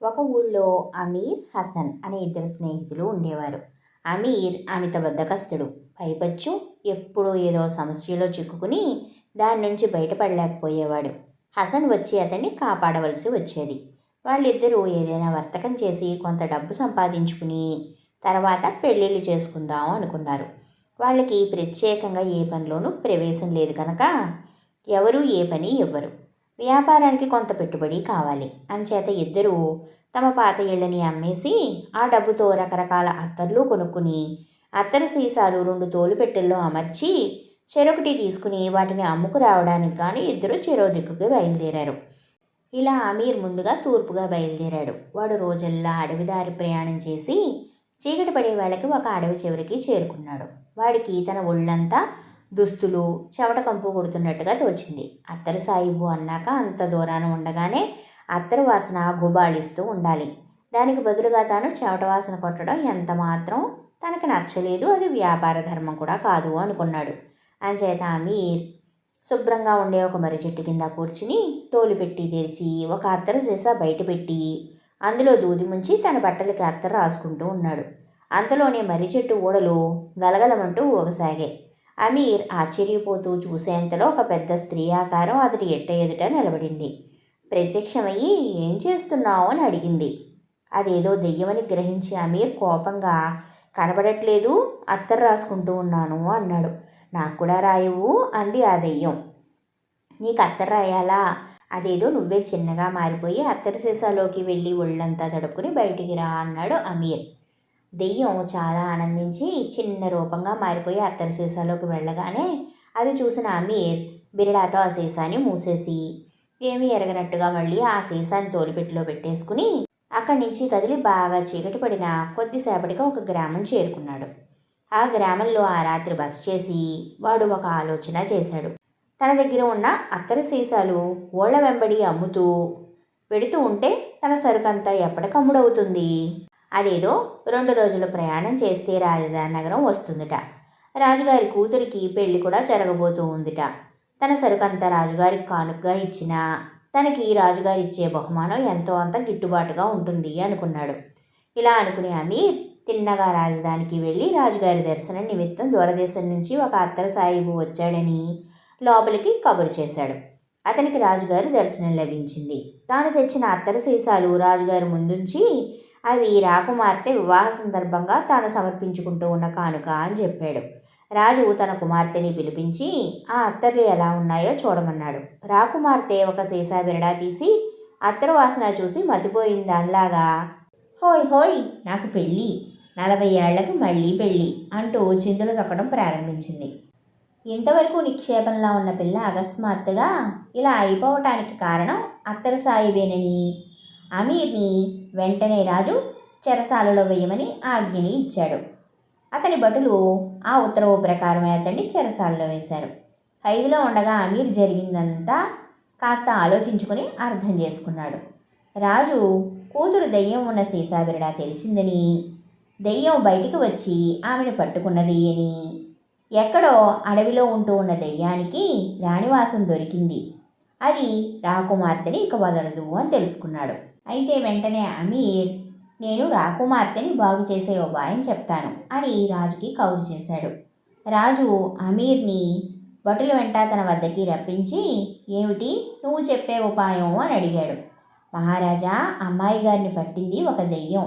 ఒక ఊళ్ళో అమీర్, హసన్ అనే ఇద్దరు స్నేహితులు ఉండేవారు. అమీర్ అమిత బద్ధకస్తుడు. పైపెచ్చు ఎప్పుడూ ఏదో సమస్యలో చిక్కుకుని దాని నుంచి బయటపడలేకపోయేవాడు. హసన్ వచ్చి అతన్ని కాపాడవలసి వచ్చేది. వాళ్ళిద్దరూ ఏదైనా వర్తకం చేసి కొంత డబ్బు సంపాదించుకుని తర్వాత పెళ్ళిళ్ళు చేసుకుందాం అనుకున్నారు. వాళ్ళకి ప్రత్యేకంగా ఏ పనిలోనూ ప్రవేశం లేదు కనుక ఎవరూ ఏ పని ఇవ్వరు. వ్యాపారానికి కొంత పెట్టుబడి కావాలి. అంచేత ఇద్దరూ తమ పాత ఇళ్ళని అమ్మేసి ఆ డబ్బుతో రకరకాల అత్తర్లు కొనుక్కుని అత్తరు సీసాలు 2 తోలుపెట్టెల్లో అమర్చి చెరొకటి తీసుకుని వాటిని అమ్ముకు రావడానికి కానీ ఇద్దరు చెరో దిక్కుకి బయలుదేరారు. ఇలా అమీర్ ముందుగా తూర్పుగా బయలుదేరాడు. వాడు రోజల్లా అడవిదారి ప్రయాణం చేసి చీకటి పడే వేళకి ఒక అడవి చివరికి చేరుకున్నాడు. వాడికి తన ఒళ్ళంతా దుస్తులు చెమట కంపు కొడుతున్నట్టుగా తోచింది. అత్తరు సాయిబు అన్నాక అంత దూరాన ఉండగానే అత్తరు వాసన గుబాళిస్తూ ఉండాలి. దానికి బదులుగా తాను చెమట వాసన కొట్టడం ఎంత మాత్రం తనకు నచ్చలేదు. అది వ్యాపార ధర్మం కూడా కాదు అనుకున్నాడు. అంచేత అమీర్ శుభ్రంగా ఉండే ఒక మర్రి చెట్టు కింద కూర్చుని తోలుపెట్టి తెరిచి ఒక అత్తరు సీసా బయట పెట్టి అందులో దూది ముంచి తన బట్టలకి అత్తరు రాసుకుంటూ ఉన్నాడు. అంతలోనే మర్రి చెట్టు ఊడలు గలగలమంటూ ఊగసాగాయి. అమీర్ ఆశ్చర్యపోతూ చూసేంతలో ఒక పెద్ద స్త్రీ ఆకారం అతడి ఎదుట నిలబడింది. ప్రత్యక్షమయ్యి ఏం చేస్తున్నావు అని అడిగింది. అదేదో దెయ్యమని గ్రహించి అమీర్ కోపంగా కనబడట్లేదు, అత్తరు రాసుకుంటూ ఉన్నాను అన్నాడు. నాకు కూడా రాయవు అంది ఆ దెయ్యం. నీకు అత్తరు రాయాలా? అదేదో నువ్వే చిన్నగా మారిపోయి అత్తరు సీసాలోకి వెళ్ళి ఒళ్ళంతా తడుపుకుని బయటికి రా అన్నాడు అమీర్. దెయ్యం చాలా ఆనందించి చిన్న రూపంగా మారిపోయి అత్తరు సీసాలోకి వెళ్ళగానే అది చూసిన అమీర్ బిరడాతో ఆ సీసాని మూసేసి ఏమీ ఎరగనట్టుగా మళ్ళీ ఆ సీసాని తోలుపెట్టిలో పెట్టేసుకుని అక్కడి నుంచి కదిలి బాగా చీకటి పడిన కొద్దిసేపటిగా ఒక గ్రామం చేరుకున్నాడు. ఆ గ్రామంలో ఆ రాత్రి బస చేసి వాడు ఒక ఆలోచన చేశాడు. తన దగ్గర ఉన్న అత్తరు సీసాలు ఓళ్ల వెంబడి అమ్ముతూ పెడుతూ ఉంటే తన సరుకంతా ఎప్పటికమ్ముడవుతుంది? అదేదో 2 రోజుల ప్రయాణం చేస్తే రాజధాని నగరం వస్తుందిట. రాజుగారి కూతురికి పెళ్లి కూడా జరగబోతూ ఉందిట. తన సరుకంతా రాజుగారికి కానుకగా ఇచ్చినా తనకి రాజుగారు ఇచ్చే బహుమానం ఎంతో అంత గిట్టుబాటుగా ఉంటుంది అనుకున్నాడు. ఇలా అనుకుని అమీర్ తిన్నగా రాజధానికి వెళ్ళి రాజుగారి దర్శనం నిమిత్తం దూరదేశం నుంచి ఒక అత్తరు సాయిబు వచ్చాడని లోపలికి కబురు చేశాడు. అతనికి రాజుగారి దర్శనం లభించింది. తాను తెచ్చిన అత్తరు సీసాలు రాజుగారి ముందుంచి అవి రాకుమార్తె వివాహ సందర్భంగా తాను సమర్పించుకుంటూ ఉన్న కానుక అని చెప్పాడు. రాజు తన కుమార్తెని పిలిపించి ఆ అత్తర్లు ఎలా ఉన్నాయో చూడమన్నాడు. రాకుమార్తె ఒక సీసా బిరడా తీసి అత్తరు వాసన చూసి మతిపోయిన దానిలాగా హోయ్ హోయ్ నాకు పెళ్ళి, 40 ఏళ్లకు మళ్ళీ పెళ్ళి అంటూ చిందులు తొక్కడం ప్రారంభించింది. ఇంతవరకు నిక్షేపంలా ఉన్న పిల్ల అకస్మాత్తుగా ఇలా అయిపోవటానికి కారణం అత్తరు సాయిబేనని అమీర్ని వెంటనే రాజు చెరసాలలో వేయమని ఆజ్ఞని ఇచ్చాడు. అతని భటులు ఆ ఉత్తర్వు ప్రకారమే అతన్ని చెరసాలలో వేశారు. ఖైదులో ఉండగా అమీర్ జరిగిందంతా కాస్త ఆలోచించుకొని అర్థం చేసుకున్నాడు. రాజు కూతురు దెయ్యం ఉన్న సీసా బిరడా తెరిచిందని, దెయ్యం బయటికి వచ్చి ఆమెను పట్టుకున్నది అని, ఎక్కడో అడవిలో ఉంటూ ఉన్న దెయ్యానికి రాణివాసం దొరికింది, అది రాకుమార్తెని ఇక వదలదు అని తెలుసుకున్నాడు. అయితే వెంటనే అమీర్ నేను రాకుమార్తెని బాగు చేసే ఉపాయం చెప్తాను అని రాజుకి కౌరు చేశాడు. రాజు అమీర్ని భటుల వెంట తన వద్దకి రప్పించి ఏమిటి నువ్వు చెప్పే ఉపాయం అని అడిగాడు. మహారాజా, అమ్మాయి గారిని పట్టింది ఒక దెయ్యం.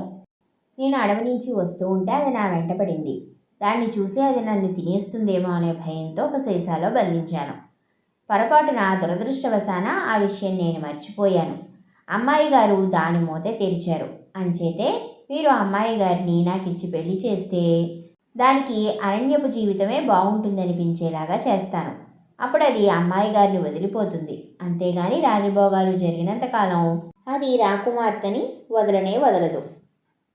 నేను అడవి నుంచి వస్తూ ఉంటే అది నా వెంట పడింది. దాన్ని చూసి అది నన్ను తినేస్తుందేమో అనే భయంతో ఒక సీసాలో బంధించాను. పొరపాటున దురదృష్టవశాన ఆ విషయం నేను మర్చిపోయాను. అమ్మాయి గారు దాని మూతే తెరిచారు. అంచేతే మీరు అమ్మాయి గారిని నాకు ఇచ్చి పెళ్లి చేస్తే దానికి అరణ్యపు జీవితమే బాగుంటుందనిపించేలాగా చేస్తాను. అప్పుడు అది అమ్మాయి గారిని వదిలిపోతుంది. అంతేగాని రాజభోగాలు జరిగినంతకాలం అది రాకుమార్తెని వదలనే వదలదు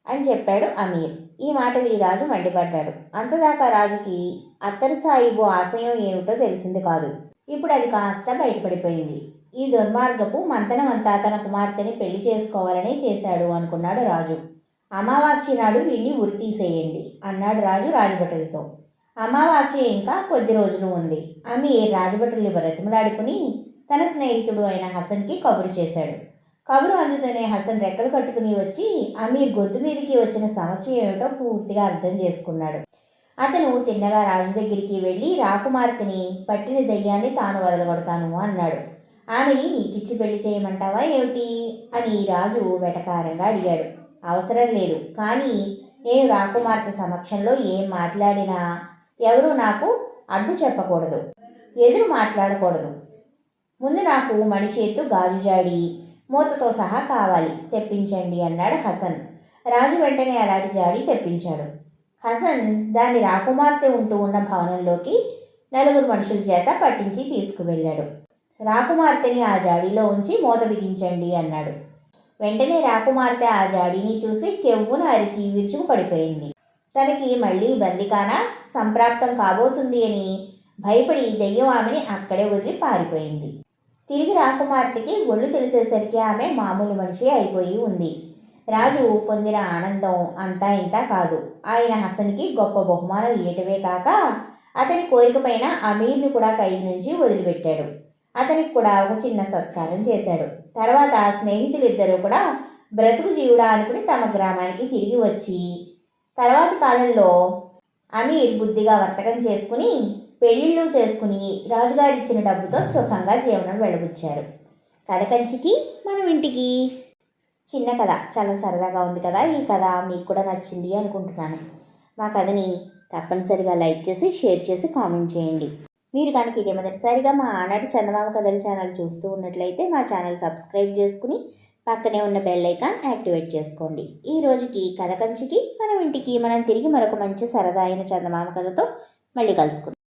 అని చెప్పాడు అమీర్. ఈ మాట విని రాజు మండిపడ్డాడు. అంతదాకా రాజుకి అత్తరు సాయిబు ఆశయం ఏమిటో తెలిసింది కాదు. ఇప్పుడు అది కాస్త బయటపడిపోయింది. ఈ దుర్మార్గపు మంతనమంతా తన కుమార్తెని పెళ్లి చేసుకోవాలనే చేశాడు అనుకున్నాడు రాజు. అమావాస్య నాడు వీడిని ఉరి తీసేయండి అన్నాడు రాజు రాజభటులతో. అమావాస్య ఇంకా కొద్ది రోజులు ఉంది. అమీర్ రాజభటుల్ని బ్రతిమలాడుకుని తన స్నేహితుడు అయిన హసన్కి కబురు చేశాడు. కబురు అందుతూనే హసన్ రెక్కలు కట్టుకుని వచ్చి అమీర్ గొంతు మీదకి వచ్చిన సమస్య ఏమిటో పూర్తిగా అర్థం చేసుకున్నాడు. అతను తిన్నగా రాజు దగ్గరికి వెళ్ళి రాకుమార్తెని పట్టిన దయ్యాన్ని తాను వదలగొడతాను అన్నాడు. ఆమెని నీకిచ్చి పెళ్లి చేయమంటావా ఏమిటి అని రాజు వెటకారంగా అడిగాడు. అవసరం లేదు, కానీ నేను రాకుమార్తె సమక్షంలో ఏం మాట్లాడినా ఎవరూ నాకు అడ్డు చెప్పకూడదు, ఎదురు మాట్లాడకూడదు. ముందు నాకు మనిషి ఎత్తు గాజు జాడి మూతతో సహా కావాలి, తెప్పించండి అన్నాడు హసన్. రాజు వెంటనే అలాంటి జాడి తెప్పించాడు. హసన్ దాన్ని రాకుమార్తె ఉంటూ ఉన్న భవనంలోకి నలుగురు మనుషుల చేత పట్టించి తీసుకువెళ్ళాడు. రాకుమార్తెని ఆ జాడీలో ఉంచి మూత బిగించండి అన్నాడు. వెంటనే రాకుమార్తె ఆ జాడీని చూసి కెవ్వున అరిచి విరుచుకు పడిపోయింది. తనకి మళ్ళీ బందికాన సంప్రాప్తం కాబోతుంది అని భయపడి దెయ్యం ఆమెని అక్కడే వదిలి పారిపోయింది. తిరిగి రాకుమార్తెకి ఒళ్ళు తెలిసేసరికి ఆమె మామూలు మనిషి అయిపోయి ఉంది. రాజు పొందిన ఆనందం అంతా ఇంతా కాదు. ఆయన హసన్కి గొప్ప బహుమానం ఇయ్యటమే కాక అతని కోరిక పైన అమీర్ని కూడా ఖైదు నుంచి వదిలిపెట్టాడు. అతనికి కూడా ఒక చిన్న సత్కారం చేశాడు. తర్వాత స్నేహితులిద్దరూ కూడా బ్రతుకు జీవుడా అనుకుని తమ గ్రామానికి తిరిగి వచ్చి తర్వాతి కాలంలో అమీర్ బుద్ధిగా వర్తకం చేసుకుని పెళ్ళిళ్ళు చేసుకుని రాజుగారు ఇచ్చిన డబ్బుతో సుఖంగా జీవనం వెళ్ళబుచ్చారు. కథ కంచికి మనం ఇంటికి. చిన్న కథ, చాలా సరదాగా ఉంది కదా. ఈ కథ మీకు కూడా నచ్చింది అనుకుంటున్నాను. మా కథని తప్పనిసరిగా లైక్ చేసి షేర్ చేసి కామెంట్ చేయండి. మీరు కనుక ఇదే మొదటిసారిగా మా ఆనాటి చందమామ కథల ఛానల్ చూస్తూ ఉన్నట్లయితే మా ఛానల్ సబ్స్క్రైబ్ చేసుకుని పక్కనే ఉన్న బెల్ ఐకాన్ యాక్టివేట్ చేసుకోండి. ఈ రోజుకి కథ కంచికి మనం ఇంటికి. మనం తిరిగి మరొక మంచి సరదా అయిన చందమామ కథతో మళ్ళీ కలుసుకుందాం.